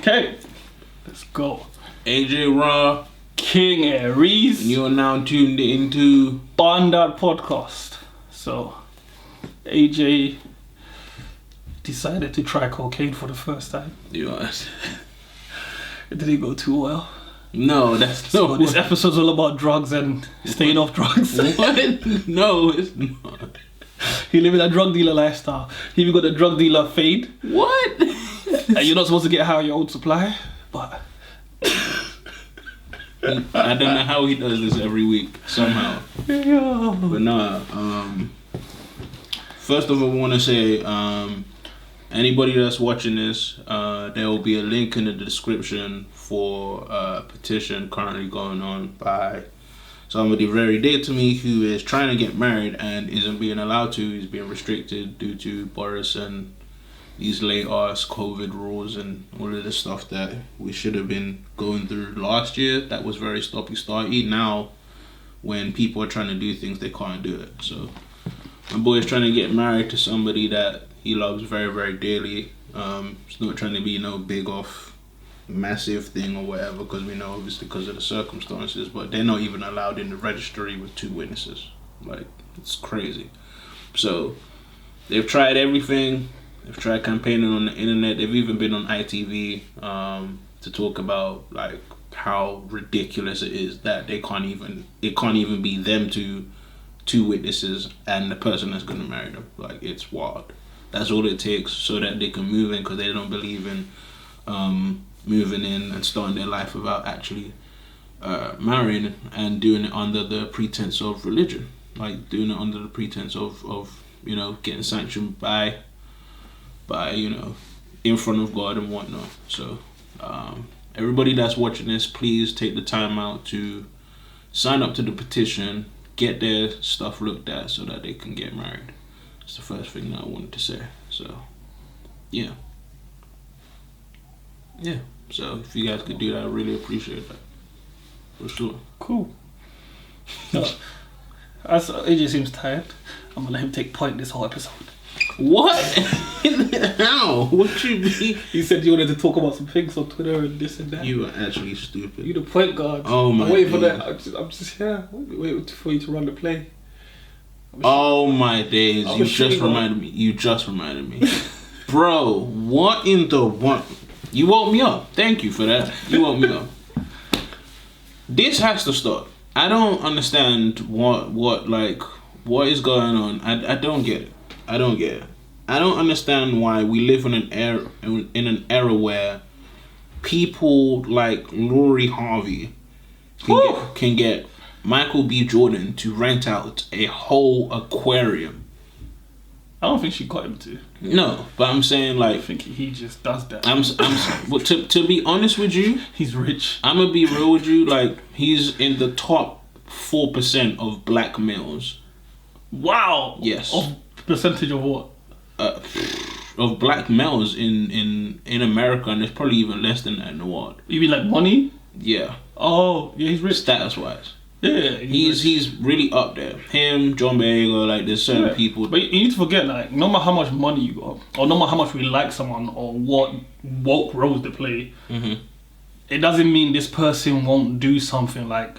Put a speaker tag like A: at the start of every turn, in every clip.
A: Okay, let's go.
B: AJ Raw,
A: King Aries.
B: and you are now tuned into
A: BunDat podcast. So, AJ decided to try cocaine for the first time.
B: yours.
A: It didn't go too well.
B: No, that's
A: So
B: no.
A: this episode's all about drugs and staying off drugs.
B: What? No, it's not.
A: He living a drug dealer lifestyle. He even got a drug dealer fade.
B: What?
A: And you're not supposed to get high on your own supply, but
B: I don't know how he does this every week somehow.
A: yeah.
B: But nah. First of all, I want to say, anybody that's watching this, there will be a link in the description for a petition currently going on by somebody very dear to me who is trying to get married and isn't being allowed to. He's being restricted due to Boris and these late ass COVID rules and all of the stuff that we should have been going through last year. That was very stoppy-starty. Now, when people are trying to do things, they can't do it. So, my boy is trying to get married to somebody that he loves very, very dearly. It's not trying to be no big off, massive thing or whatever, because we know obviously because of the circumstances, but they're not even allowed in the registry with 2 witnesses. Like, it's crazy. So, they've tried everything. They've tried campaigning on the internet. They've even been on ITV to talk about like how ridiculous it is that it can't even be them two witnesses and the person that's going to marry them. Like, it's wild. That's all it takes so that they can move in, because they don't believe in moving in and starting their life without actually marrying and doing it under the pretense of religion. Like, doing it under the pretense of you know, getting sanctioned by you know, in front of God and whatnot. So everybody that's watching this, please take the time out to sign up to the petition, get their stuff looked at so that they can get married. That's the first thing that I wanted to say. So yeah, so if you guys could do that, I really appreciate that, for sure.
A: Cool. As AJ seems tired, I'm gonna let him take point this whole episode.
B: What? How? What you mean?
A: He said you wanted to talk about some things on Twitter and this and that.
B: You are actually stupid.
A: You the point guard.
B: Oh my
A: I'm waiting for
B: days.
A: that. I'm just here. Waiting for you to run the play.
B: Oh my days!
A: I'm
B: You
A: sure
B: just
A: you
B: reminded me. You just reminded me, bro. What in the what? You woke me up. Thank you for that. You woke me up. This has to stop. I don't understand what is going on. I don't get it. I don't get it. I don't understand why we live in an era where people like Lori Harvey can get Michael B. Jordan to rent out a whole aquarium.
A: I don't think she got him to.
B: No, but I'm saying,
A: I
B: like,
A: think he just does that.
B: but to be honest with you,
A: He's rich.
B: I'm gonna be real with you. Like, he's in the top 4% of black males.
A: Wow.
B: Yes.
A: Of percentage of what?
B: Of black males in America, and there's probably even less than that in the world.
A: You mean like money?
B: Yeah,
A: Oh, yeah, he's rich.
B: status wise,
A: Yeah,
B: he's really up there. Him, John Boyega, like, there's certain people.
A: But you need to forget, like, no matter how much money you got, or no matter how much we like someone, or what woke roles they play, it doesn't mean this person won't do something like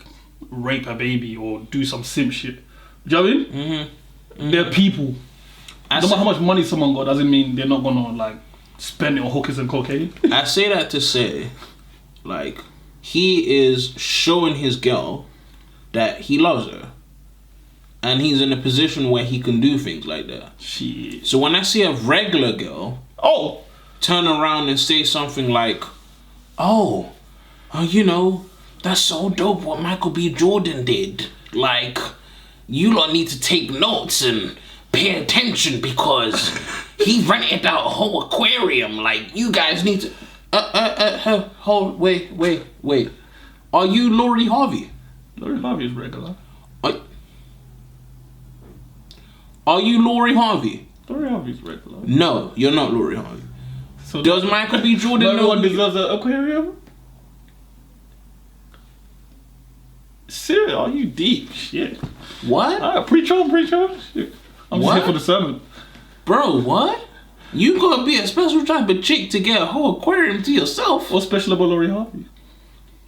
A: rape a baby or do some simp shit. Do you know what I mean? They're people. No matter how much money someone got, doesn't mean they're not gonna like spend it on hookers and cocaine.
B: I say that to say, like, he is showing his girl that he loves her, and he's in a position where he can do things like that.
A: Shit.
B: So when I see a regular girl turn around and say something like, oh, you know, that's so dope what Michael B. Jordan did. Like, you lot need to take notes and pay attention because he rented out a whole aquarium. Like, you guys need to... hold, wait. Are you Lori Harvey?
A: Lori Harvey is regular.
B: Are you Lori Harvey?
A: Lori Harvey is regular.
B: No, you're not Lori Harvey.
A: So
B: Does Michael B. Jordan know...
A: everyone deserves an aquarium? Serious? Are you deep? Shit.
B: What?
A: Alright, preach on. Shit. I'm just
B: What?
A: here for the sermon.
B: Bro, what? You gotta be a special type of chick to get a whole aquarium to yourself.
A: What's special about Lori Harvey?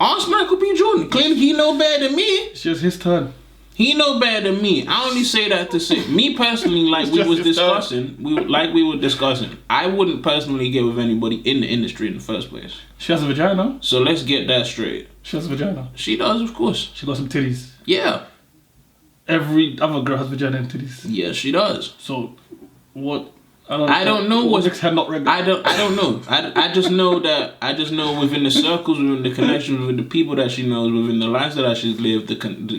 B: Ask Michael B. Jordan. Claim he know better than me.
A: It's just his turn.
B: He know better than me. I only say that to say, me personally, like we were discussing, I wouldn't personally get with anybody in the industry in the first place.
A: She has a vagina.
B: So let's get that straight.
A: She has a vagina.
B: She does, of course.
A: She got some titties.
B: Yeah.
A: Every other girl has vagina and titties.
B: Yeah, she does.
A: So, what?
B: I don't know what.
A: I
B: don't know. I just know that. I just know within the circles, within the connections, within the people that she knows, within the lives that she's lived,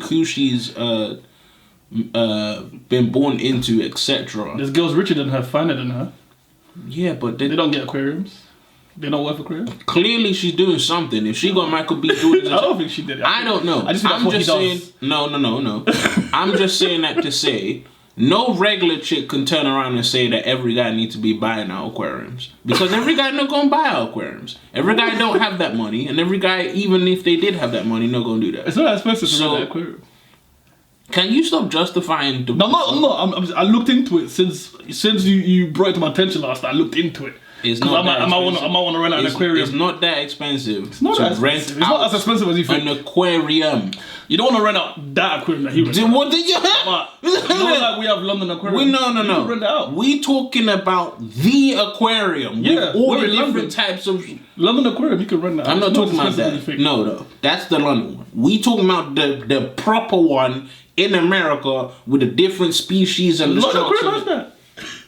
B: who she's been born into, etc.
A: There's girls richer than her, finer than her.
B: Yeah, but
A: they don't get aquariums. They don't work aquariums.
B: Clearly, she's doing something. If she got Michael B. Jordan,
A: I don't think she did it.
B: I don't know.
A: I'm just
B: saying. No. I'm just saying that to say. No regular chick can turn around and say that every guy needs to be buying our aquariums. Because every guy not gonna buy our aquariums. Every guy don't have that money. And every guy, even if they did have that money, not gonna do that.
A: It's not that expensive to rent an aquarium.
B: Can you stop justifying the...
A: No, I'm not. I looked into it since you brought it to my attention last night. I looked into it.
B: It's not that expensive.
A: I might want to rent an aquarium.
B: It's not that expensive.
A: It's not that expensive. It's not as expensive as you think.
B: An aquarium.
A: You don't want to rent out that aquarium that he rented.
B: What did you have?
A: Like we have London Aquarium.
B: No.
A: You rent it out.
B: We talking about the aquarium.
A: Yeah.
B: With all the different types of...
A: London Aquarium, you can rent that out.
B: I'm not talking about that. No. That's the London one. We talking about the proper one in America with the different species and the
A: London Aquarium has that.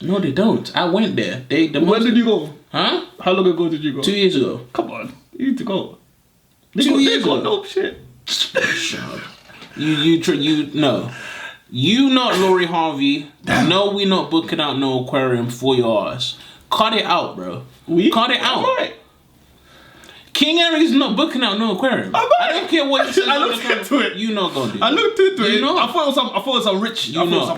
B: No, they don't. I went there. When
A: did you go?
B: Huh?
A: How long ago did you go?
B: 2 years ago.
A: Come on, you need to go.
B: 2 years ago.
A: No shit.
B: Shut up. No. You not Lori Harvey.
A: Damn.
B: No, we not booking out no aquarium for your ass. Cut it out, bro. Cut it out.
A: Right.
B: King Harry's not booking out no aquarium. I don't care what you say.
A: I looked into it.
B: You not gonna do
A: I looked into it.
B: Know?
A: I thought it was some rich.
B: You not.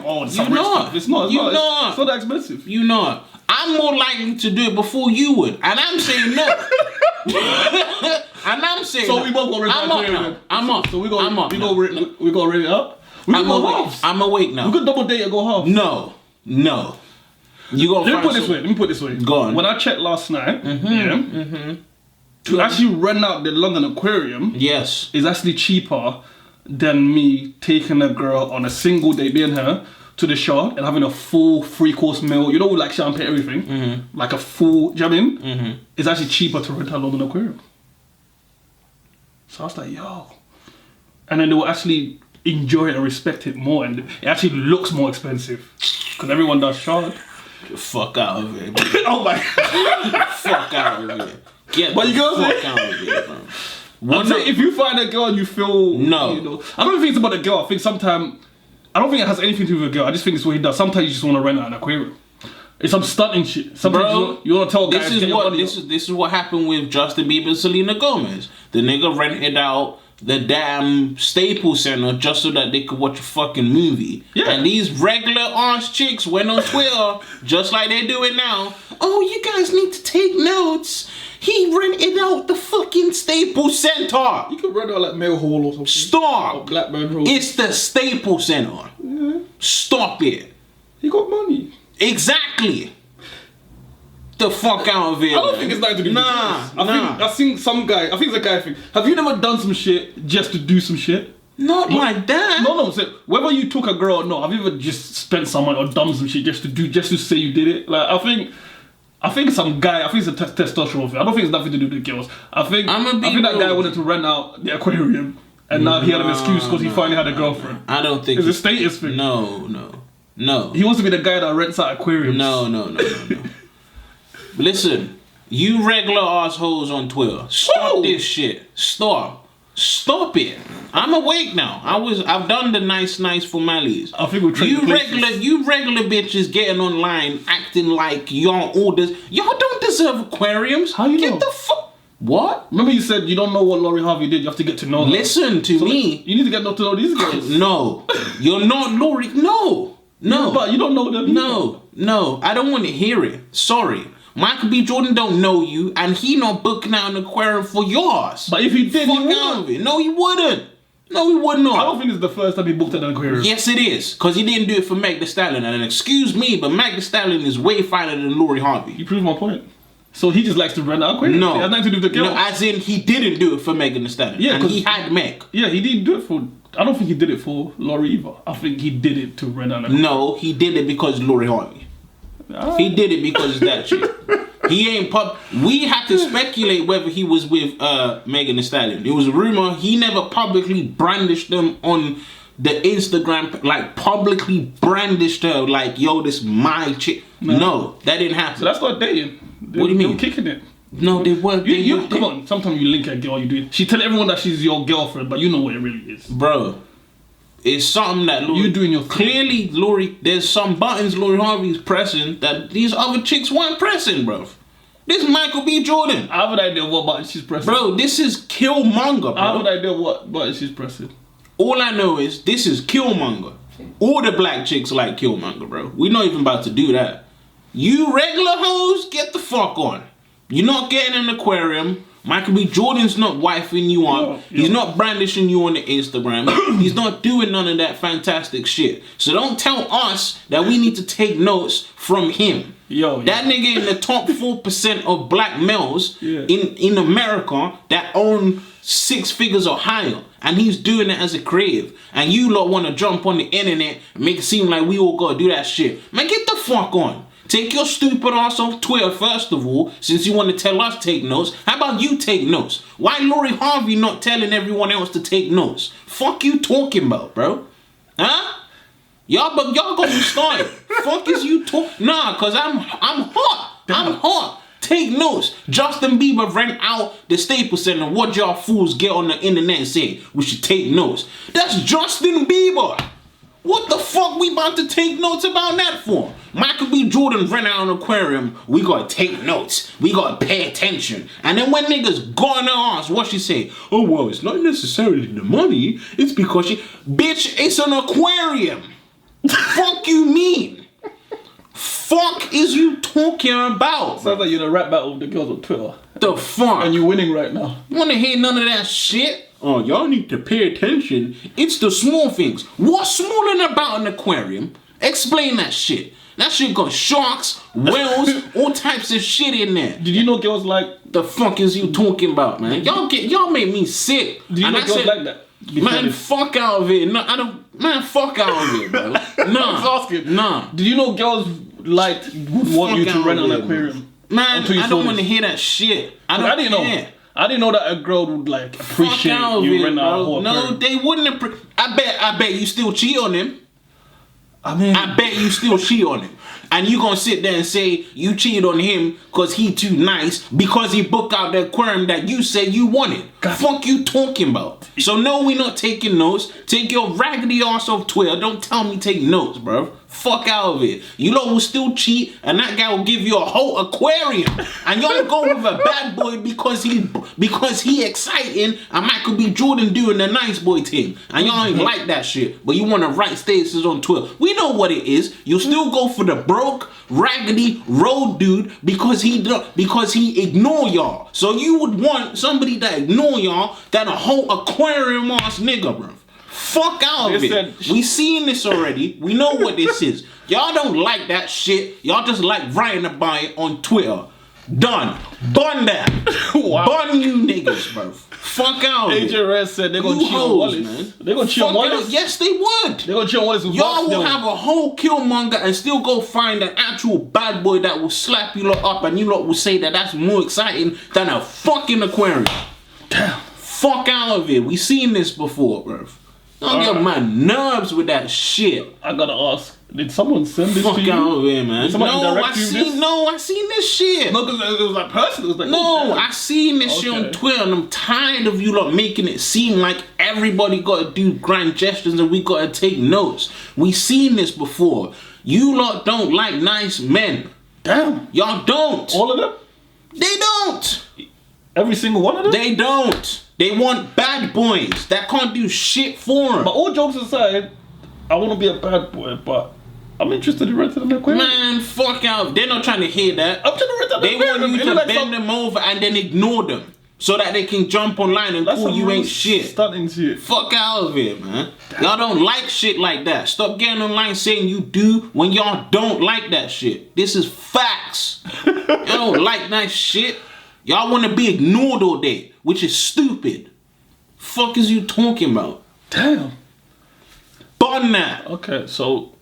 A: It's not. It's not that expensive.
B: You not. I'm more likely to do it before you would, and I'm saying no. And I'm saying
A: so we both gonna rent
B: I'm
A: up
B: now. I'm up.
A: So we gonna rent it up.
B: I'm awake. I'm awake now.
A: We could double date and go half.
B: No. You gonna
A: Let me put it this way.
B: Go on.
A: When I checked last night, to actually rent out the London Aquarium,
B: yes,
A: is actually cheaper than me taking a girl on a single day, being her, to the shop and having a full 3-course meal. You know, like champagne, everything, like a full. Do you know what I mean? It's actually cheaper to rent out London Aquarium. So I was like, yo, and then they will actually enjoy it and respect it more, and it actually looks more expensive because everyone does shark.
B: Fuck out of it.
A: Oh my god.
B: Fuck out of it. Get
A: but
B: the
A: you
B: fuck out of it, bro.
A: If you find a girl and you feel...
B: No.
A: You know, I don't think it's about the girl. I think sometimes... I don't think it has anything to do with a girl. I just think it's what he does. Sometimes you just want to rent out an aquarium. It's some stunting shit. Sometimes
B: bro,
A: you want to tell guys...
B: This is what happened with Justin Bieber and Selena Gomez. The nigga rented out the damn Staples Center just so that they could watch a fucking movie.
A: Yeah.
B: And these regular ass chicks went on Twitter, just like they do it now. Oh, you guys need to take notes. He rented out the fucking Staples Center.
A: You could rent out like Mail Hall or something.
B: Stop.
A: Or Blackburn Hall.
B: It's the Staples Center.
A: Yeah.
B: Stop it.
A: He got money.
B: Exactly. The fuck out of here.
A: I don't think it's nothing to do with
B: I
A: think some guy. I think it's a guy thing. Have you never done some shit just to do some shit?
B: Not like that.
A: No. So whether you took a girl or not, have you ever just spent some money or done some shit just to say you did it? Like I think some guy. I think it's a testosterone thing. I don't think it's nothing to do with girls. I think that guy wanted to rent out the aquarium, and now he had an excuse because he finally had a girlfriend.
B: I don't think
A: it's a status thing.
B: No.
A: He wants to be the guy that rents out aquariums.
B: No. Listen, you regular assholes on Twitter, stop this shit. Stop it. I'm awake now. I've done the nice formalities.
A: I think we're
B: you regular bitches getting online acting like y'all all this. Y'all don't deserve aquariums.
A: How you know?
B: Get the fuck. What?
A: Remember you said you don't know what Lori Harvey did. You have to get to know her.
B: Listen to me.
A: You need to get to know these girls.
B: No, you're not Lori. No.
A: Yeah, but you don't know them.
B: No. I don't want to hear it. Sorry. Michael B. Jordan don't know you, and he not booking out an aquarium for yours.
A: But if he did, he would.
B: No, he wouldn't. No, he would
A: I
B: not.
A: don't think it's the first time he booked at an aquarium.
B: Yes, it is. Because he didn't do it for Meg Thee Stallion. And excuse me, but Meg Thee Stallion is way finer than Lori Harvey.
A: You proved my point. So he just likes to rent out aquarium.
B: No.
A: It has nothing to do with the girl.
B: No, as in he didn't do it for Megan Thee Stallion.
A: Yeah,
B: and he had Meg.
A: Yeah, he didn't do it for... I don't think he did it for Lori either. I think he did it to rent out an aquarium.
B: No, he did it because Lori Harvey. He did it because of that shit. He ain't We had to speculate whether he was with Megan Thee Stallion. It was a rumor. He never publicly brandished them on the Instagram, like publicly brandished her, like, yo, this my chick. No, that didn't happen.
A: So that's not dating.
B: What do you mean?
A: They were kicking it.
B: No, they weren't.
A: Come on. Sometimes you link a girl, you do. She tell everyone that she's your girlfriend, but you know what it really is,
B: bro. It's something that Lori,
A: you doing your thing.
B: Clearly, Lori. There's some buttons Lori Harvey's pressing that these other chicks weren't pressing, bro. This is Michael B. Jordan.
A: I have an idea what button she's pressing.
B: Bro, this is Killmonger, bro.
A: I have an idea what button she's pressing.
B: All I know is this is Killmonger. All the black chicks like Killmonger, bro. We're not even about to do that. You regular hoes, get the fuck on. You're not getting an aquarium. Michael B. Jordan's not wifing you up.
A: Yeah.
B: He's not brandishing you on the Instagram. He's not doing none of that fantastic shit. So don't tell us that we need to take notes from him. That nigga in the top 4% of black males in America that own 6 figures or higher. And he's doing it as a creative. And you lot want to jump on the internet and make it seem like we all gotta do that shit. Man, get the fuck on. Take your stupid ass off Twitter first of all, since you want to tell us take notes. How about you take notes? Why Lori Harvey not telling everyone else to take notes? Fuck you talking about, bro? Huh? Y'all gonna be started. Fuck is you talk? Nah, cause I'm hot. I'm hot. Take notes. Justin Bieber rent out the Staples Center. What y'all fools get on the internet and say we should take notes? That's Justin Bieber. What the fuck we about to take notes about that for? Michael B. Jordan rent out an aquarium. We gotta take notes. We gotta pay attention. And then when niggas go on her ass, what she say? Oh, well, it's not necessarily the money. It's because she... Bitch, it's an aquarium. Fuck you mean? Fuck is you talking about?
A: Sounds like you're in a rap battle with the girls on Twitter.
B: The fuck?
A: And you're winning right now.
B: You wanna hear none of that shit? Oh, y'all need to pay attention. It's the small things. What's smaller about an aquarium? Explain that shit. That shit got sharks, whales, all types of shit in there.
A: Did you know girls like...
B: The fuck is you talking about, man? Y'all make me sick.
A: Did you know girls like that?
B: Man, fuck out of it. No, I don't... Man, fuck out of it, bro. Nah.
A: I was asking.
B: Nah.
A: Did you know girls would want you to rent an aquarium?
B: Man, I don't want to hear that shit. I didn't know.
A: I didn't know that a girl would like appreciate you renting out a whole aquarium.
B: No, they wouldn't. I bet you still cheat on him. I bet you still cheat on him. And you gonna sit there and say you cheated on him because he too nice because he booked out the aquarium that you said you wanted. Fuck you talking about? So no, we not taking notes. Take your raggedy ass off Twitter. Don't tell me take notes, bro. Fuck out of it. You lot will still cheat and that guy will give you a whole aquarium. And y'all go with a bad boy because he exciting and Michael B. Jordan doing the nice boy thing. And y'all ain't like that shit. But you want to write statuses on Twitter. We know what it is. You still go for the broke, raggedy road dude because he ignore y'all. So you would want somebody that ignore y'all than a whole aquarium ass nigga, bro. Fuck out of it. We seen this already. We know what this is. Y'all don't like that shit. Y'all just like writing about it on Twitter. Done. BunDat. Wow. Bun you niggas, bro. Fuck out of it.
A: Agent Red said they're gonna cheat on Wallace. Man. They're gonna cheat on Wallace?
B: Yes, they would.
A: They're gonna cheat on Wallace with
B: y'all will have a whole Killmonger and still go find an actual bad boy that will slap you lot up and you lot will say that that's more exciting than a fucking aquarium.
A: Damn.
B: Fuck out of it. We seen this before, bro. Don't get my nerves with that shit.
A: I gotta ask, did someone send this to you?
B: Fuck out of here, man. I seen this shit.
A: No, because it was like personal. It was like,
B: I seen this shit on Twitter and I'm tired of you lot making it seem like everybody gotta do grand gestures and we gotta take notes. We seen this before. You lot don't like nice men.
A: Damn.
B: Y'all don't.
A: All of them?
B: They don't.
A: Every single one of them?
B: They don't. They want bad boys that can't do shit for them.
A: But all jokes aside, I want to be a bad boy, but I'm interested in renting an aquarium.
B: Man, fuck out. They're not trying to hear that.
A: I'm trying to rent an aquarium.
B: They want you to bend them over and then ignore them. so that they can jump online and call you ain't shit.
A: Stunning shit.
B: Fuck out of here, man. Y'all don't like shit like that. Stop getting online saying you do when y'all don't like that shit. This is facts. Y'all don't like that shit. Y'all want to be ignored all day, which is stupid. Fuck is you talking about?
A: Damn.
B: BunDat.
A: Okay, so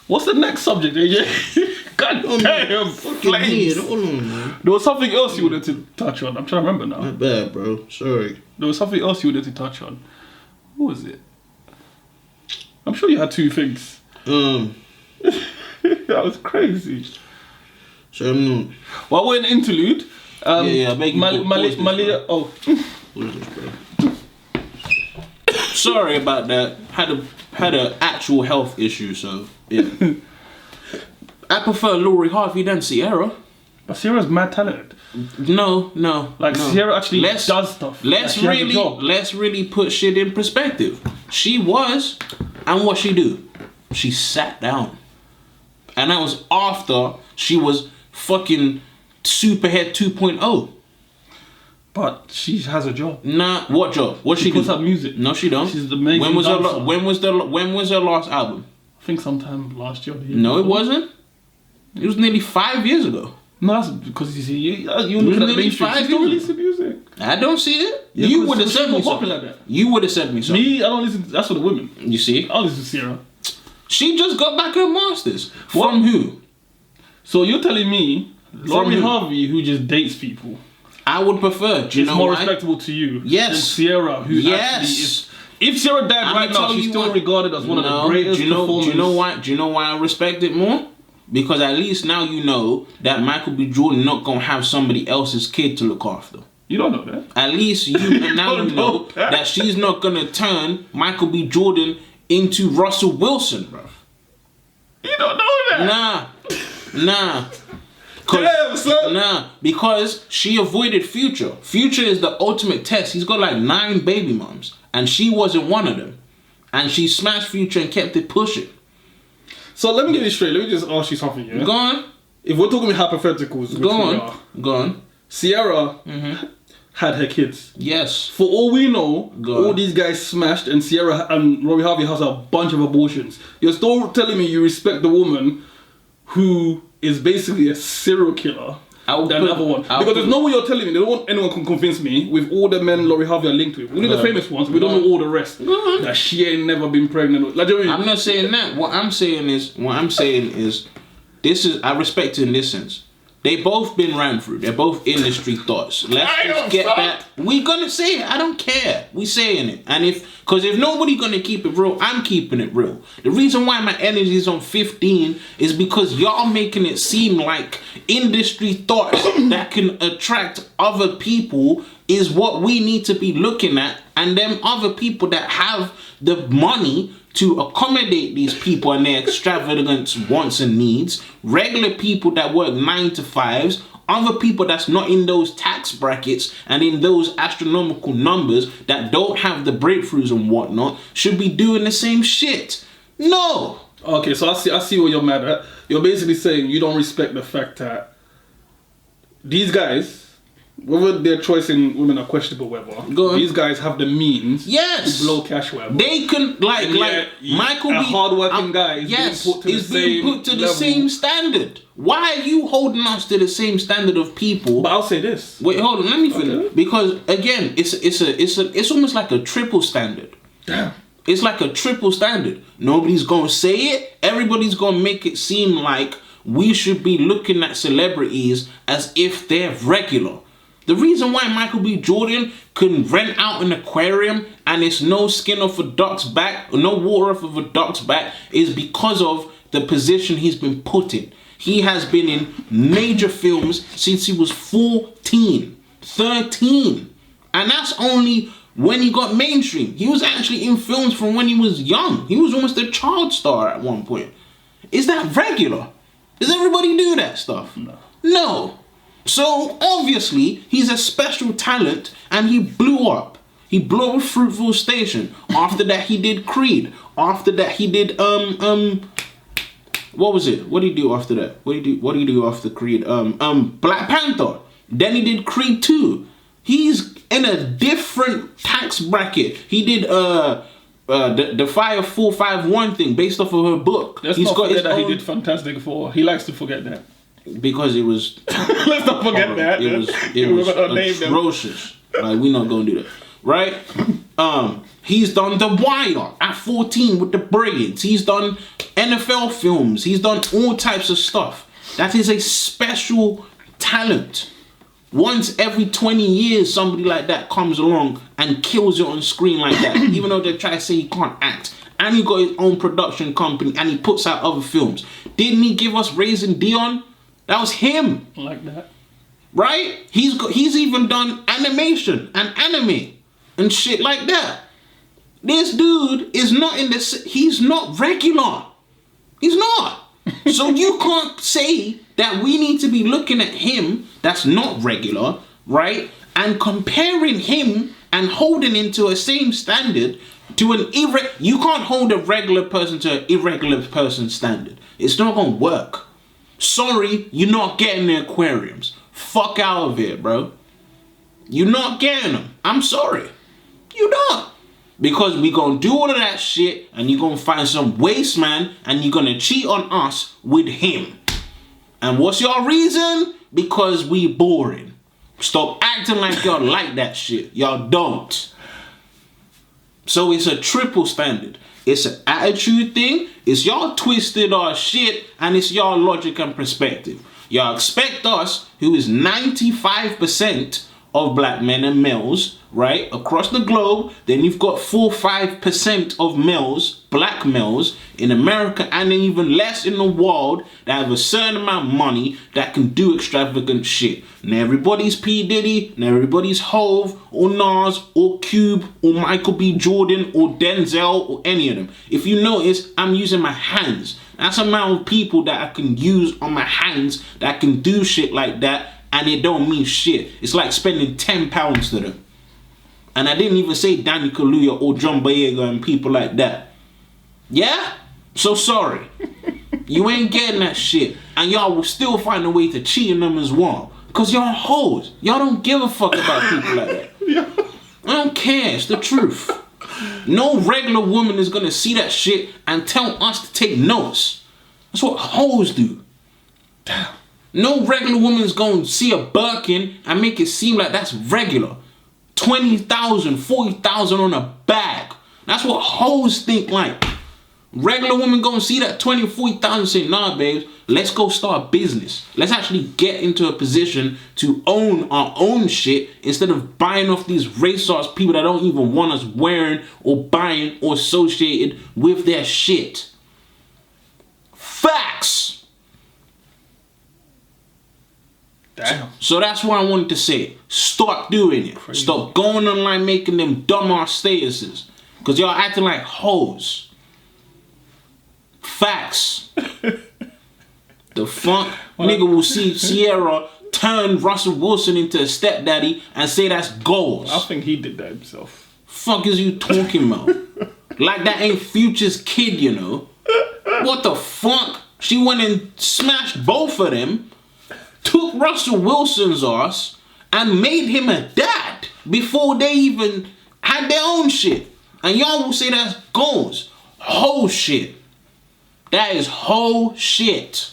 A: what's the next subject, AJ? God damn. Flames.
B: Hold on, man.
A: There was something else you wanted to touch on. I'm trying to remember now.
B: My bad, bro. Sorry.
A: There was something else you wanted to touch on. What was it? I'm sure you had two things. That was crazy.
B: So I'm not.
A: Well, we're in interlude.
B: Yeah, make
A: Malia. Oh.
B: What is this, bro? Sorry about that. Had a actual health issue, so yeah. I prefer Lori Harvey than Sierra.
A: But Sierra's mad talented.
B: No.
A: Sierra actually does stuff.
B: Let's really put shit in perspective. She was, and what she do? She sat down. And that was after she was fucking Superhead 2.0.
A: But she has a job.
B: Nah, what job? What she
A: puts
B: do?
A: up music.
B: No, she don't.
A: She's the main
B: when was
A: dancer.
B: when was her last album?
A: I think sometime last year.
B: No, it wasn't. It was nearly 5 years ago.
A: No, that's because you see, you look at the mainstream. She's still releasing music.
B: I don't see it.
A: Yeah,
B: you would have
A: she's
B: said
A: more
B: me
A: popular
B: something.
A: like that.
B: You would have said me something.
A: Me, I don't listen. That's for the women.
B: You see?
A: I'll listen to Sierra.
B: She just got back her masters. From who?
A: So you're telling me Lori
B: who?
A: Harvey, who just dates people,
B: I would prefer. Do you
A: is
B: know
A: more
B: why?
A: respectable to you
B: Yes.
A: than Sierra, who actually is. If Sierra died right now, she's still regarded as one of the greatest performers.
B: Do you know why I respect it more? Because at least now you know that Michael B. Jordan not gonna have somebody else's kid to look after.
A: You don't know that.
B: At least you know that she's not gonna turn Michael B. Jordan into Russell Wilson, bro.
A: You don't know that.
B: Nah.
A: Damn, son.
B: Nah, because she avoided Future. Future is the ultimate test. He's got like 9 baby moms, and she wasn't one of them. And she smashed Future and kept it pushing.
A: So let me get this straight. Let me just ask you something, yeah?
B: Go on.
A: If we're talking hypotheticals,
B: Go on.
A: Sierra had her kids.
B: Yes.
A: For all we know, all these guys smashed, and Sierra and Lori Harvey has a bunch of abortions. You're still telling me you respect the woman who is basically a serial killer than the other one. Because there's no way you're telling me, there don't anyone can convince me with all the men Lori Harvey are linked with. Only the famous ones, we don't know all the rest. That she ain't never been pregnant with. Like, do you know what I mean?
B: I'm not saying that. What I'm saying is this is, I respect it in this sense. They both been ran through. They're both industry thoughts. Let's just get that. We gonna say it. I don't care. We saying it. And because if nobody gonna keep it real, I'm keeping it real. The reason why my energy is on 15 is because y'all making it seem like industry thoughts that can attract other people is what we need to be looking at. And them other people that have the money to accommodate these people and their extravagant wants and needs, regular people that work 9 to 5s, other people that's not in those tax brackets and in those astronomical numbers that don't have the breakthroughs and whatnot, should be doing the same shit. No.
A: Okay, so I see what you're mad at. You're basically saying you don't respect the fact that these guys, whether their choice in women are questionable, whatever, these guys have the means to blow cash, whatever.
B: They can, like Michael B.
A: A hardworking guy is being put to the same
B: standard. Why are you holding us to the same standard of people?
A: But I'll say this.
B: Wait, hold on, let me finish. Okay. Because again, it's almost like a triple standard.
A: Damn.
B: It's like a triple standard. Nobody's gonna say it. Everybody's gonna make it seem like we should be looking at celebrities as if they're regular. The reason why Michael B. Jordan can rent out an aquarium and it's no skin off a duck's back, or no water off of a duck's back, is because of the position he's been put in. He has been in major films since he was 14, 13. And that's only when he got mainstream. He was actually in films from when he was young. He was almost a child star at one point. Is that regular? Does everybody do that stuff? No. So obviously he's a special talent and he blew up. He blew up Fruitville Station. After that he did Creed. After that he did what was it? What did he do after that? What did he do after Creed? Black Panther. Then he did Creed 2. He's in a different tax bracket. He did the Fire 451 thing based off of her book.
A: Let's not forget that he did Fantastic Four. He likes to forget that.
B: Because it was...
A: Let's not forget that.
B: It was atrocious. Like, we're not going to do that. Right? He's done The Wire at 14 with the braids. He's done NFL films. He's done all types of stuff. That is a special talent. Once every 20 years, somebody like that comes along and kills it on screen like that. Even though they try to say he can't act. And he got his own production company and he puts out other films. Didn't he give us Raising Dion? That was him.
A: Like that.
B: Right? He's even done animation and anime and shit like that. This dude is not in this. He's not regular. He's not. So you can't say that we need to be looking at him that's not regular, right? And comparing him and holding him to a same standard to an you can't hold a regular person to an irregular person standard. It's not gonna work. Sorry, you're not getting the aquariums. Fuck out of here, bro. You're not getting them. I'm sorry. You're not. Because we gonna do all of that shit and you're gonna find some waste man and you're gonna cheat on us with him. And what's your reason? Because we boring. Stop acting like y'all like that shit. Y'all don't. So it's a triple standard. It's an attitude thing. It's y'all twisted our shit and it's y'all logic and perspective. Y'all expect us, who is 95% of black men and males, right, across the globe. Then you've got 4-5% of males, black males in America, and then even less in the world that have a certain amount of money that can do extravagant shit. Now everybody's P. Diddy, now everybody's Hove, or Nas, or Cube, or Michael B. Jordan, or Denzel, or any of them. If you notice, I'm using my hands. That's the amount of people that I can use on my hands that can do shit like that. And it don't mean shit. It's like spending £10 to them. And I didn't even say Danny Kaluuya or John Boyega and people like that. Yeah? So sorry. You ain't getting that shit. And y'all will still find a way to cheat on them as well. Because y'all hoes. Y'all don't give a fuck about people like that. Yeah. I don't care. It's the truth. No regular woman is going to see that shit and tell us to take notes. That's what hoes do. Damn. No regular woman's going to see a Birkin and make it seem like that's regular. 20,000, 40,000 on a bag. That's what hoes think like. Regular woman going to see that 20, 40,000 and say, nah, babes, let's go start a business. Let's actually get into a position to own our own shit instead of buying off these racist people that don't even want us wearing or buying or associated with their shit. Facts.
A: Damn.
B: So that's what I wanted to say. Stop doing it. Crazy. Stop going online making them dumbass statuses. Because y'all acting like hoes. Facts. The fuck? Nigga will see Sierra turn Russell Wilson into a stepdaddy and say that's goals.
A: I think he did that himself.
B: Fuck is you talking about? Like that ain't Future's kid, you know? What the fuck? She went and smashed both of them. Took Russell Wilson's ass and made him a dad before they even had their own shit. And y'all will say that's goals. Whole shit. That is whole shit.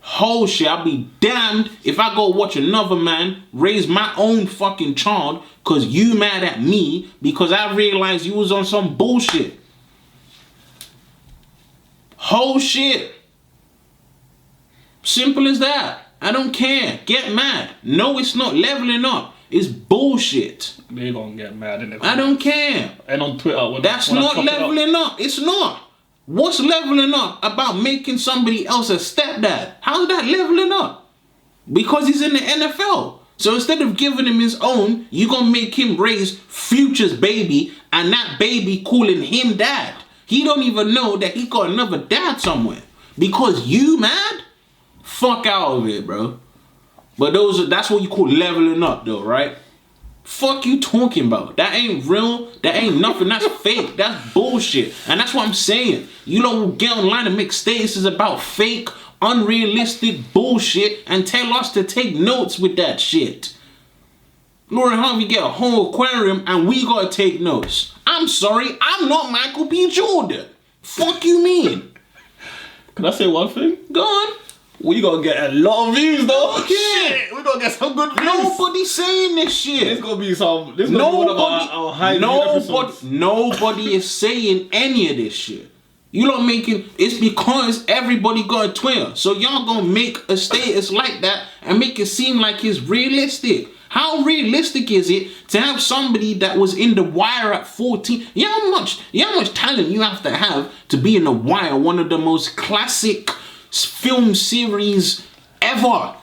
B: Whole shit. I'll be damned if I go watch another man raise my own fucking child because you mad at me because I realized you was on some bullshit. Whole shit. Simple as that. I don't care. Get mad. No, it's not leveling up. It's bullshit.
A: They gonna get mad in it.
B: I don't care.
A: And on Twitter,
B: that's not leveling up. It's not. What's leveling up about making somebody else a stepdad? How's that leveling up? Because he's in the NFL. So instead of giving him his own, you gonna make him raise Future's baby and that baby calling him dad. He don't even know that he got another dad somewhere. Because you mad? Fuck out of it, bro. But that's what you call leveling up though, right? Fuck you talking about? That ain't real. That ain't nothing. That's fake. That's bullshit. And that's what I'm saying. You don't get online and make statuses about fake, unrealistic bullshit and tell us to take notes with that shit. Lori Harvey get a whole aquarium and we gotta take notes. I'm sorry, I'm not Michael B. Jordan. Fuck you mean?
A: Can I say one thing?
B: Go on.
A: We gonna get a lot of views though.
B: Okay.
A: Shit, we gonna get some good views.
B: Nobody's saying this shit.
A: It's gonna be some. This gonna be one of our high episodes.
B: Nobody is saying any of this shit. You don't making it's because everybody got a Twitter. So y'all gonna make a status like that and make it seem like it's realistic. How realistic is it to have somebody that was in The Wire at 14? You know how much talent you have to be in The Wire, one of the most classic film series ever,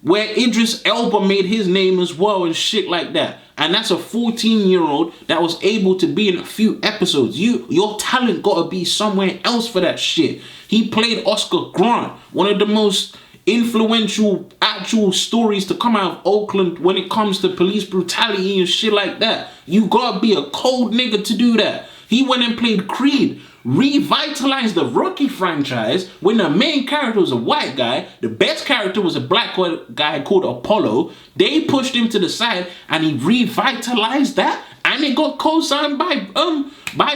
B: where Idris Elba made his name as well and shit like that. And that's a 14-year-old that was able to be in a few episodes. Your talent gotta be somewhere else for that shit. He played Oscar Grant, one of the most influential actual stories to come out of Oakland when it comes to police brutality and shit like that. You gotta be a cold nigga to do that. He went and played Creed, revitalized the Rocky franchise when the main character was a white guy, the best character was a black guy called Apollo. They pushed him to the side and he revitalized that, and it got co-signed by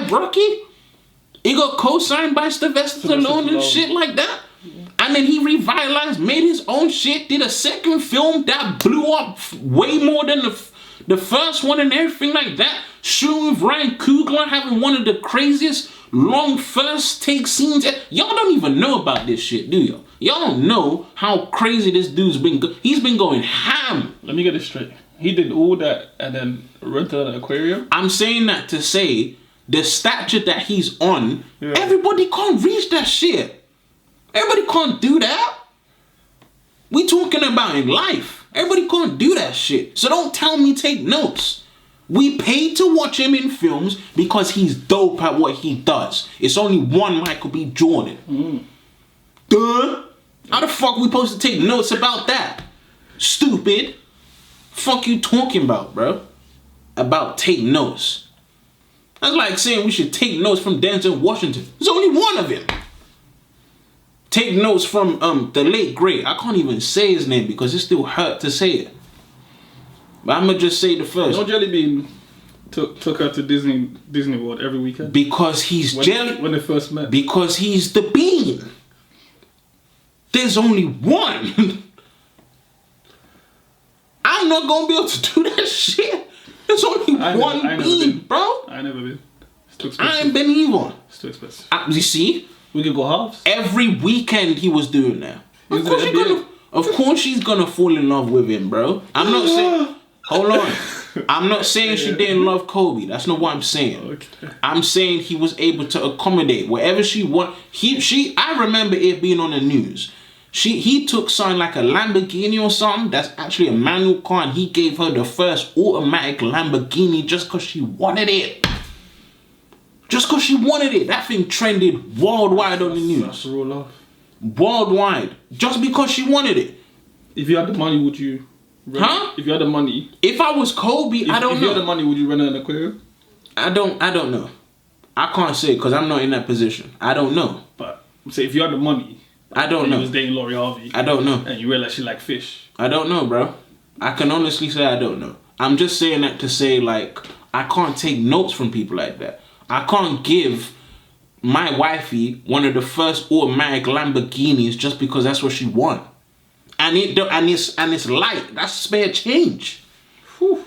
B: Rocky. It got co-signed by Sylvester Stallone and shit like that. And then he revitalized, made his own shit, did a second film that blew up way more than the first one and everything like that. Shooting with Ryan Coogler, having one of the craziest long first take scenes. Y'all don't even know about this shit, do y'all? Y'all don't know how crazy this dude's been. He's been going ham.
A: Let me get this straight. He did all that and then rented an aquarium?
B: I'm saying that to say the stature that he's on, everybody can't reach that shit. Everybody can't do that. We talking about in life. Everybody can't do that shit. So don't tell me take notes. We paid to watch him in films because he's dope at what he does. It's only one Michael B. Jordan. Duh. How the fuck we supposed to take notes about that? Stupid. Fuck you talking about, bro? About take notes. That's like saying we should take notes from Denzel Washington. There's only one of him. Take notes from the late great. I can't even say his name because it still hurt to say it. But I'm gonna just say the first.
A: No, Jelly Bean took her to Disney World every weekend.
B: Because he's
A: when they first met.
B: Because he's the Bean. There's only one. I'm not gonna be able to do that shit. There's only one Bean, bro.
A: I ain't never been. It's too expensive.
B: I ain't been either.
A: It's too expensive.
B: You see?
A: We could go halves.
B: Every weekend he was doing that. Of course she's gonna fall in love with him, bro. I'm not saying. Hold on. I'm not saying she didn't love Kobe. That's not what I'm saying.
A: Okay.
B: I'm saying he was able to accommodate whatever she want. I remember it being on the news. He took something like a Lamborghini or something. That's actually a manual car, and he gave her the first automatic Lamborghini just because she wanted it. Just because she wanted it. That thing trended worldwide on the news.
A: That's real love.
B: Worldwide. Just because she wanted it.
A: If you had the money, would you... If you had the money...
B: If I was Kobe, I don't know.
A: If you had the money, would you rent an aquarium?
B: I don't know. I can't say because I'm not in that position. I don't know.
A: But say if you had the money...
B: I don't know.
A: You was dating Lori Harvey.
B: I don't know.
A: And you realize she like fish.
B: I don't know, bro. I can honestly say I don't know. I'm just saying that to say, like, I can't take notes from people like that. I can't give my wifey one of the first automatic Lamborghinis just because that's what she wants. And it's light. That's spare change. Whew.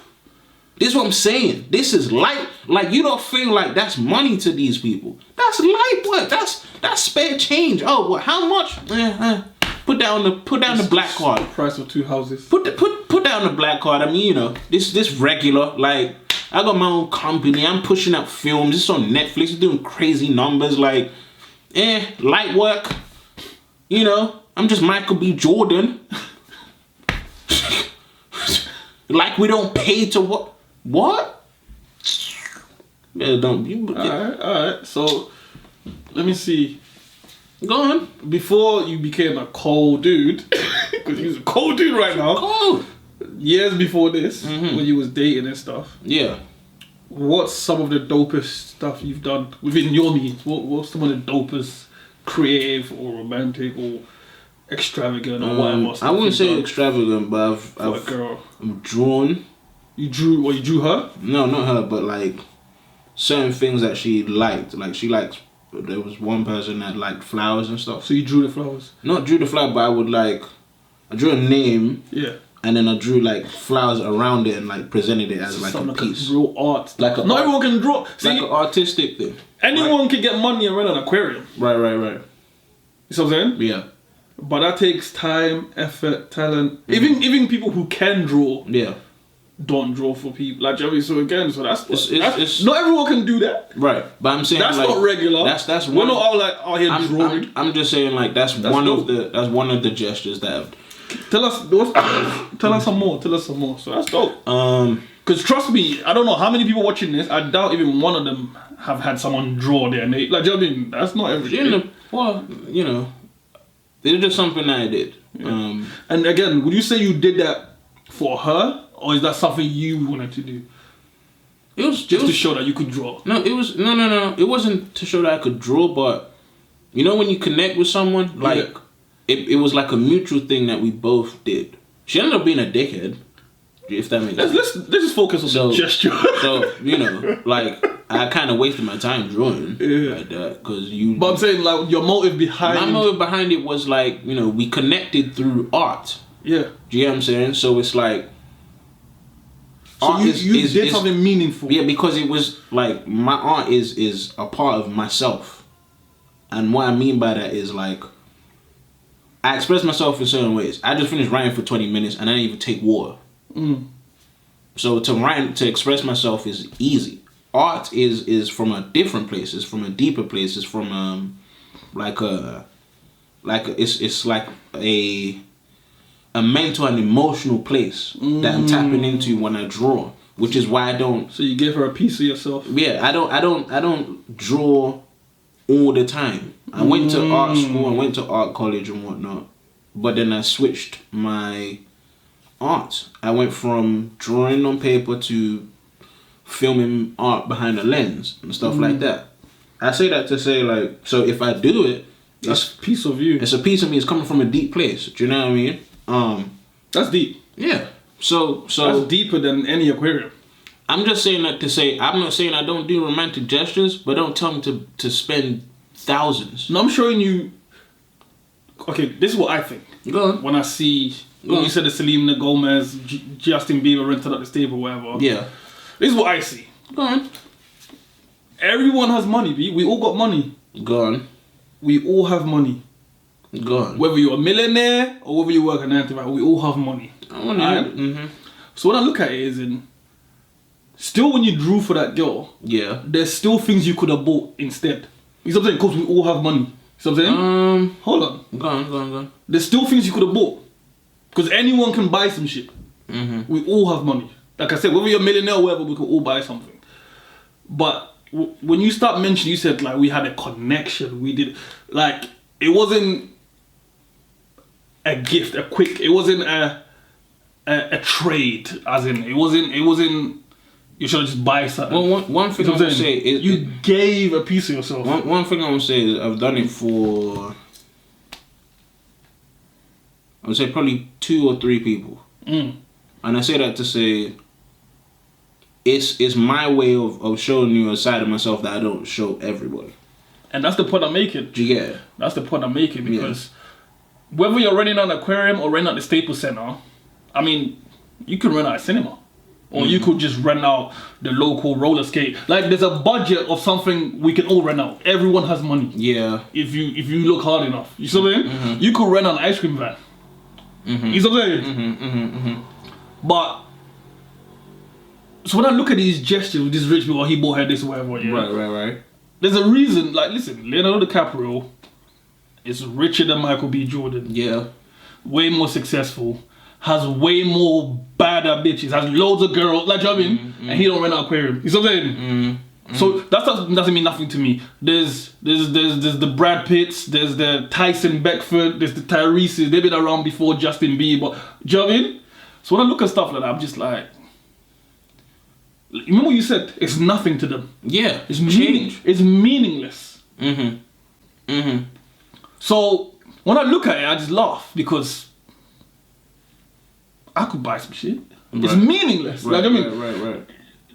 B: This is what I'm saying. This is light. Like, you don't feel like that's money to these people. That's light work. That's spare change. Oh, what? How much? Put down the black card.
A: The price of 2 houses.
B: Put down the black card. I mean, you know, this regular. Like, I got my own company. I'm pushing out films. It's on Netflix. It's doing crazy numbers. Like, light work. You know, I'm just Michael B. Jordan. Like, we don't pay to what? What? Yeah, don't you?
A: Alright. So, let me see.
B: Go on.
A: Before you became a cold dude, because you're a cold dude right now.
B: Cold.
A: Years before this, when you was dating and stuff.
B: Yeah.
A: What's some of the dopest stuff you've done within your means? What's some of the dopest creative or romantic or extravagant or whatever?
B: I wouldn't say extravagant, but I've
A: girl.
B: drawn.
A: You drew her?
B: No, not her, but like certain things that she liked. Like she liked. There was one person that liked flowers and stuff.
A: So you drew the flowers?
B: Not drew the flower, but I drew a name.
A: Yeah.
B: And then I drew like flowers around it and like presented it as like a piece.
A: Real art.
B: Like
A: not everyone can draw. See,
B: like an artistic thing.
A: Anyone can get money and run an aquarium.
B: Right.
A: You see what I'm saying?
B: Yeah.
A: But that takes time, effort, talent. Even people who can draw.
B: Yeah.
A: Don't draw for people. Like, so again, so that's
B: it's
A: not everyone can do that.
B: Right. But I'm saying
A: that's
B: like,
A: not regular.
B: That's
A: we're not all like here drawing.
B: I'm just saying like that's one of the gestures that I've,
A: Tell us some more. So that's dope. Because trust me, I don't know how many people watching this. I doubt even one of them have had someone draw their name. Like, do you know what I mean? That's not everything.
B: Well, you know, it's just something that I did.
A: Yeah. And again, would you say you did that for her, or is that something you wanted to do?
B: It was
A: just to show that you could draw.
B: No, it was no. It wasn't to show that I could draw, but you know when you connect with someone, like. Yeah. It was like a mutual thing that we both did. She ended up being a dickhead, if that makes sense.
A: Let's just focus on the gesture.
B: So, you know, like, I kind of wasted my time drawing like that.
A: But I'm saying, like, your motive behind...
B: My motive behind it was, like, you know, we connected through art.
A: Yeah.
B: Do you get what I'm saying? So it's like...
A: So art you did something meaningful.
B: Yeah, because it was, like, my art is a part of myself. And what I mean by that is, like... I express myself in certain ways. I just finished writing for 20 minutes and I didn't even take water. So to express myself is easy. Art is from a different place. It's from a deeper place. It's from it's like a mental and emotional place that I'm tapping into when I draw, which is why I don't.
A: So you give her a piece of yourself.
B: Yeah, I don't draw all the time. I went to art school, I went to art college and whatnot, but then I switched my art. I went from drawing on paper to filming art behind a lens and stuff like that. I say that to say like, so if I do it,
A: that's a piece of you.
B: It's a piece of me. It's coming from a deep place. Do you know what I mean?
A: That's deep.
B: Yeah. So
A: that's deeper than any aquarium.
B: I'm just saying that to say, I'm not saying I don't do romantic gestures, but don't tell me to spend thousands.
A: No, I'm showing you. Okay, this is what I think.
B: Go on.
A: When I see, when you said the Selena Gomez, Justin Bieber rented out the stable, whatever.
B: Yeah.
A: This is what I see.
B: Go on.
A: Everyone has money, B. We all got money.
B: Go on.
A: We all have money.
B: Go on.
A: Whether you're a millionaire or whether you work at 9 to 5, we all have money. So when I look at it, is in still when you drew for that girl, there's still things you could have bought instead. You know what I'm saying? Because we all have money. You know what I'm saying? Hold on.
B: Go on.
A: There's still things you could have bought. Because anyone can buy some shit. We all have money. Like I said, whether you're a millionaire or whatever, we can all buy something. But when you start mentioning, you said like we had a connection. We did, like, it wasn't a gift, it wasn't a trade, as in, it wasn't, you should just buy something.
B: Well, one thing I would say is...
A: You gave a piece of yourself.
B: One thing I would say is I've done it for... I would say probably 2 or 3 people. And I say that to say... It's my way of showing you a side of myself that I don't show everybody. And
A: that's the point I'm making.
B: Do you get it?
A: That's the point I'm making, because whether you're running an aquarium or running out the Staples Center, I mean, you could rent out a cinema. Or you could just rent out the local roller skate. Like, there's a budget of something we can all rent out. Everyone has money.
B: Yeah.
A: If you look hard enough. You see what I'm saying? You could rent an ice cream van. You see what I'm saying? But, so when I look at these gestures with these rich people, he bought her this or whatever.
B: Right.
A: There's a reason, like, listen, Leonardo DiCaprio is richer than Michael B. Jordan.
B: Yeah.
A: Way more successful. Has way more badder bitches. Has loads of girls. Like, you know what I mean? And he don't rent an aquarium. You see what I'm saying? So that doesn't mean nothing to me. There's the Brad Pitts. There's the Tyson Beckford. There's the Tyrese's. They've been around before Justin Bieber. Do you know what I mean? So when I look at stuff like that, I'm just like... Remember what you said? It's nothing to them.
B: Yeah.
A: It's meaningless. So when I look at it, I just laugh because I could buy some shit. It's meaningless.
B: Right,
A: like I mean,
B: right.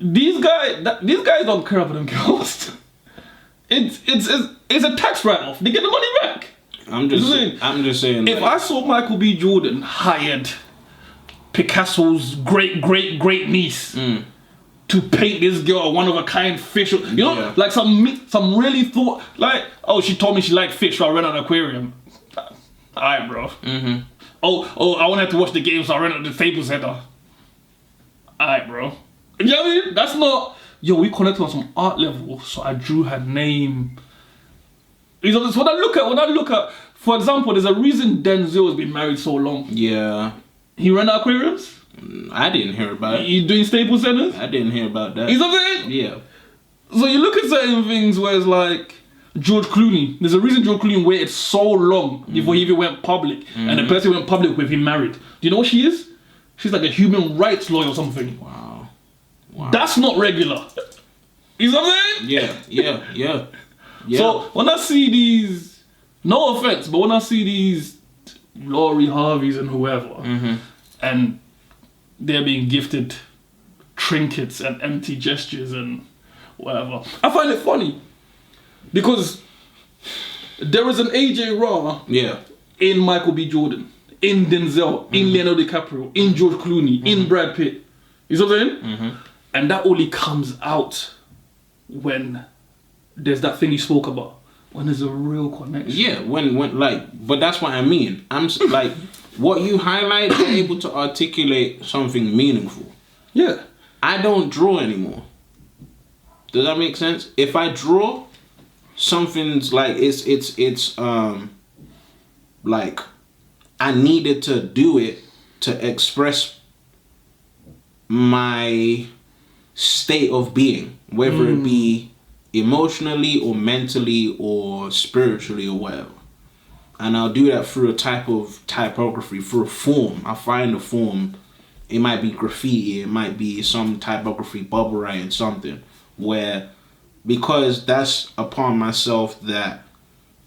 A: these guys don't care about them girls. It's a tax write-off. They get the money back.
B: I'm just saying.
A: If I saw Michael B. Jordan hired Picasso's great niece to paint this girl a one-of-a-kind fish, like some really thought, like, oh, she told me she liked fish, so I ran an aquarium. Alright, bro. Mm-hmm. Oh, I wanted to watch the game, so I rented the table center. Alright, bro. You know what I mean? That's not. Yo, we connected on some art level, so I drew her name. You know, when I look at, for example, there's a reason Denzel has been married so long.
B: Yeah.
A: He ran aquariums?
B: I didn't hear about it.
A: You doing Staples Centers?
B: I didn't hear about that.
A: You know what I'm saying?
B: Yeah.
A: So you look at certain things where it's like George Clooney. There's a reason George Clooney waited so long before he even went public. And the person he went public with, he married. Do you know what she is? She's like a human rights lawyer or something.
B: Wow.
A: That's not regular. You know what I'm saying?
B: Yeah.
A: So when I see these, no offense, but when I see these Lori Harveys and whoever, and they're being gifted trinkets and empty gestures and whatever, I find it funny because there is an AJ Raw in Michael B. Jordan, in Denzel, in Leonardo DiCaprio, in George Clooney, in Brad Pitt. You know what I'm saying? And that only comes out when there's that thing you spoke about, when there's a real connection.
B: Yeah, when like, but that's what I mean. I'm like, what you highlight, you're able to articulate something meaningful.
A: Yeah.
B: I don't draw anymore. Does that make sense? If I draw, something's like it's like I needed to do it to express my state of being, whether it be emotionally or mentally or spiritually or whatever. And I'll do that through a type of typography, through a form. I find a form. It might be graffiti, it might be some typography, bubble writing, something where, because that's a part of myself that,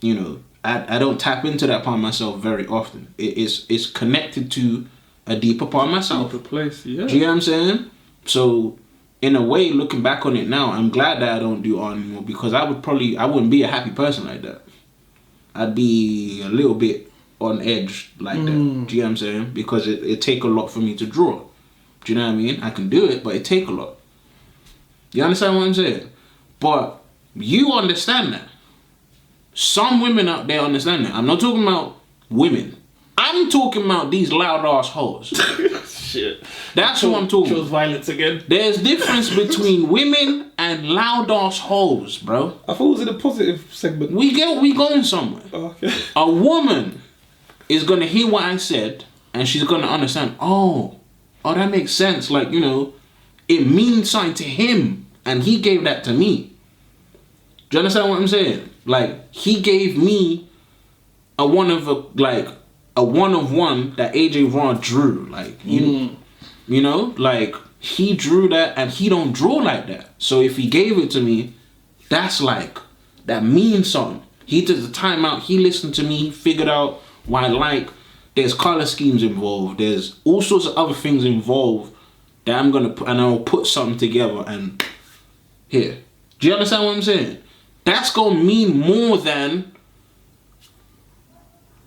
B: you know, I don't tap into that part of myself very often. It's connected to a deeper part of myself.
A: Deeper place, yeah.
B: Do you know what I'm saying? So, in a way, looking back on it now, I'm glad that I don't do art anymore, because I wouldn't be a happy person like that. I'd be a little bit on edge like that. Do you know what I'm saying? Because it take a lot for me to draw. Do you know what I mean? I can do it, but it take a lot. You understand what I'm saying? But you understand that. Some women out there understand that. I'm not talking about women. I'm talking about these loud ass hoes.
A: Shit.
B: That's what I'm talking about.
A: Chose violence again.
B: There's difference between women and loud ass hoes, bro.
A: I thought it was in a positive segment.
B: We going somewhere.
A: Okay.
B: A woman is gonna hear what I said and she's gonna understand, oh, that makes sense. Like, you know, it means something to him and he gave that to me. Do you understand what I'm saying? Like, he gave me a one of one that AJ Ron drew. Like, you know, like, he drew that and he don't draw like that. So if he gave it to me, that's like, that means something. He took the time out, he listened to me, he figured out what I like. There's color schemes involved. There's all sorts of other things involved that I'm gonna put, and I'll put something together and here. Do you understand what I'm saying? That's gonna mean more than,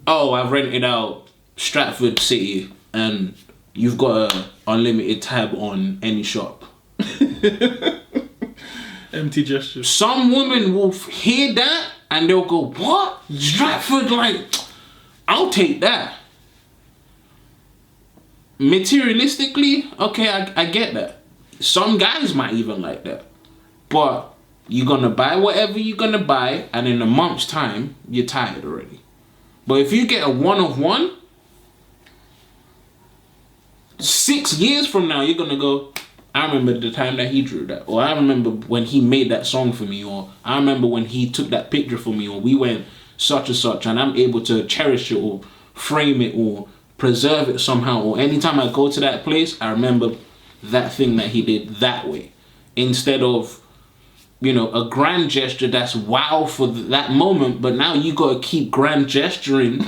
B: oh, I've rented out Stratford City and you've got an unlimited tab on any shop.
A: Empty gestures.
B: Some women will hear that and they'll go, what? Stratford, like, I'll take that. Materialistically, okay, I get that. Some guys might even like that. But you're gonna buy whatever you're gonna buy, and in a month's time, you're tired already. But if you get a one-of-one, 6 years from now, you're gonna go, I remember the time that he drew that, or I remember when he made that song for me, or I remember when he took that picture for me, or we went such and such, and I'm able to cherish it, or frame it, or preserve it somehow, or anytime I go to that place, I remember that thing that he did that way. Instead of, you know, a grand gesture that's wow for that moment, but now you gotta keep grand gesturing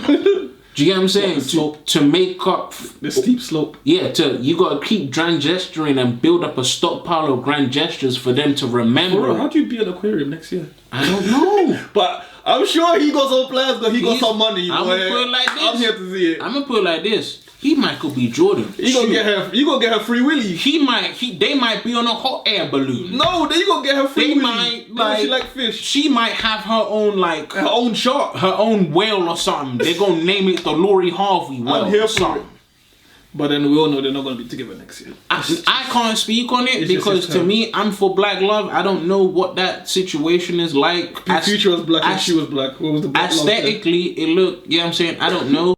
B: Do you get what I'm saying? To make up
A: the steep slope.
B: Yeah, you gotta keep grand gesturing and build up a stockpile of grand gestures for them to remember.
A: Bro, how do you be an aquarium next year?
B: I don't know.
C: But I'm sure he got some plans because he got some money.
B: I'm gonna put it like this.
C: I'm here to see it.
B: I'm gonna put it like this. He Michael B. Jordan.
C: You gonna get her free willy.
B: They might be on a hot air balloon.
C: No, then you gonna get her free willy.
B: She
C: like fish.
B: She might have her own
C: her own shark,
B: her own whale or something. They're gonna name it the Lori Harvey whale.
C: I'm here
B: or
C: for
B: something.
C: it.
A: But then we all know they're not gonna be together next year.
B: I can't speak on it because to me, I'm for black love. I don't know what that situation is like.
A: Future was black and she was black. What was the black
B: aesthetically, it looked. You know what I'm saying? I don't know.